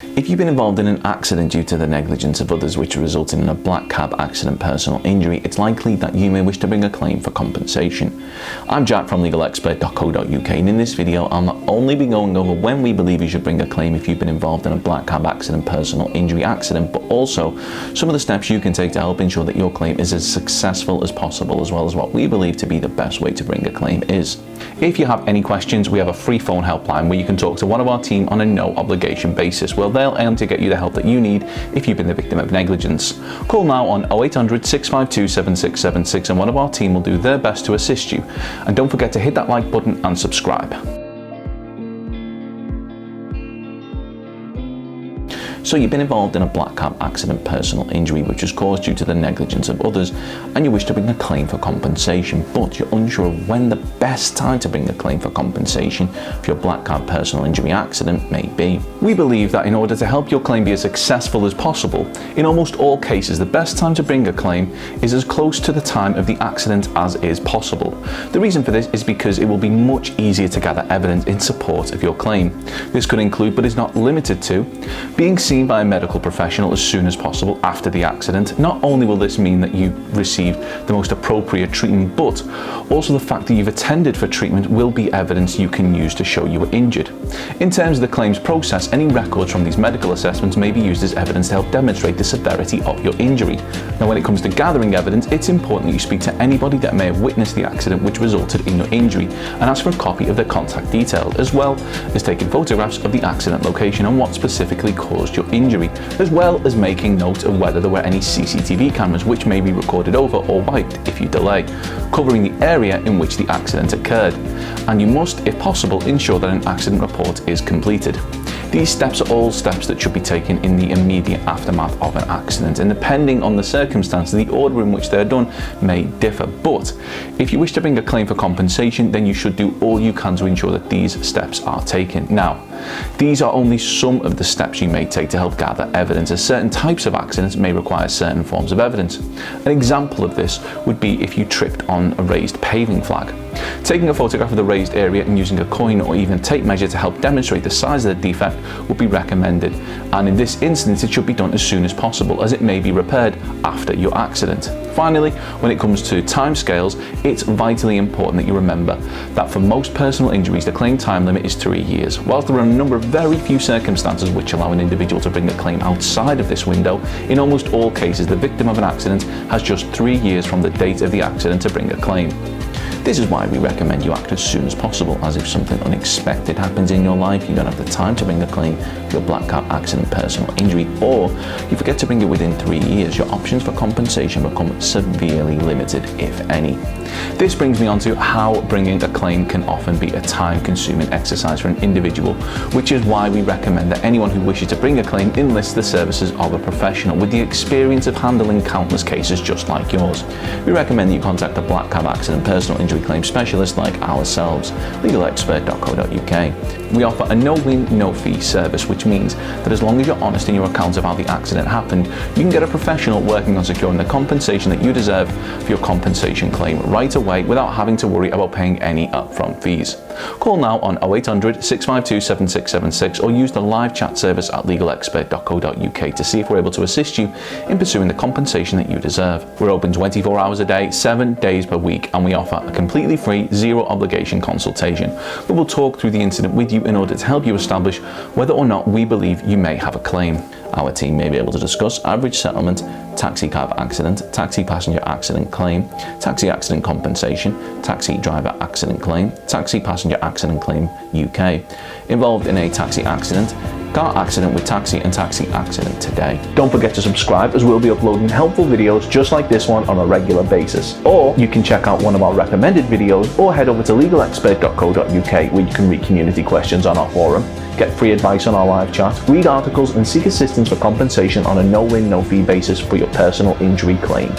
If you've been involved in an accident due to the negligence of others which resulted in a black cab accident personal injury, it's likely that you may wish to bring a claim for compensation. I'm Jack from legalexpert.co.uk, and in this video I'll not only be going over when we believe you should bring a claim if you've been involved in a black cab accident personal injury accident, but also some of the steps you can take to help ensure that your claim is as successful as possible, as well as what we believe to be the best way to bring a claim is. If you have any questions, we have a free phone helpline where you can talk to one of our team on a no obligation basis. Well, they'll aim to get you the help that you need if you've been the victim of negligence. Call now on 0800 652 7676 and one of our team will do their best to assist you. And don't forget to hit that like button and subscribe. So you've been involved in a black cab accident personal injury which was caused due to the negligence of others, and you wish to bring a claim for compensation, but you're unsure of when the best time to bring a claim for compensation for your black cab personal injury accident may be. We believe that in order to help your claim be as successful as possible, in almost all cases the best time to bring a claim is as close to the time of the accident as is possible. The reason for this is because it will be much easier to gather evidence in support of your claim. This could include, but is not limited to, being seen by a medical professional as soon as possible after the accident. Not only will this mean that you receive the most appropriate treatment, but also the fact that you've attended for treatment will be evidence you can use to show you were injured. In terms of the claims process, any records from these medical assessments may be used as evidence to help demonstrate the severity of your injury. Now, when it comes to gathering evidence, it's important that you speak to anybody that may have witnessed the accident which resulted in your injury and ask for a copy of their contact details, as well as taking photographs of the accident location and what specifically caused your injury, as well as making note of whether there were any CCTV cameras which may be recorded over or wiped if you delay, covering the area in which the accident occurred. And you must, if possible, ensure that an accident report is completed. These steps are all steps that should be taken in the immediate aftermath of an accident, and depending on the circumstances, the order in which they're done may differ. But if you wish to bring a claim for compensation, then you should do all you can to ensure that these steps are taken. Now, these are only some of the steps you may take to help gather evidence, as certain types of accidents may require certain forms of evidence. An example of this would be if you tripped on a raised paving flag. Taking a photograph of the raised area and using a coin or even a tape measure to help demonstrate the size of the defect would be recommended, and in this instance it should be done as soon as possible, as it may be repaired after your accident. Finally, when it comes to timescales, it's vitally important that you remember that for most personal injuries the claim time limit is 3 years. Whilst there are a number of very few circumstances which allow an individual to bring a claim outside of this window, in almost all cases the victim of an accident has just 3 years from the date of the accident to bring a claim. This is why we recommend you act as soon as possible, as if something unexpected happens in your life, you don't have the time to bring a claim for your black cab accident personal injury, or you forget to bring it within 3 years, your options for compensation become severely limited, if any. This brings me on to how bringing a claim can often be a time-consuming exercise for an individual, which is why we recommend that anyone who wishes to bring a claim enlist the services of a professional with the experience of handling countless cases just like yours. We recommend that you contact a black cab accident personal injury claim specialist like ourselves, legalexpert.co.uk. We offer a no-win, no-fee service, which means that as long as you're honest in your account of how the accident happened, you can get a professional working on securing the compensation that you deserve for your compensation claim right away without having to worry about paying any upfront fees. Call now on 0800 652 7676 or use the live chat service at legalexpert.co.uk to see if we're able to assist you in pursuing the compensation that you deserve. We're open 24 hours a day, 7 days per week, and we offer a completely free, zero obligation consultation. We will talk through the incident with you in order to help you establish whether or not we believe you may have a claim. Our team may be able to discuss average settlement, taxi cab accident, taxi passenger accident claim, taxi accident compensation, taxi driver accident claim, taxi passenger accident claim UK, involved in a taxi accident, car accident with taxi, and taxi accident today. Don't forget to subscribe, as we'll be uploading helpful videos just like this one on a regular basis. Or you can check out one of our recommended videos or head over to legalexpert.co.uk where you can read community questions on our forum, get free advice on our live chat, read articles and seek assistance for compensation on a no-win, no-fee basis for your personal injury claim.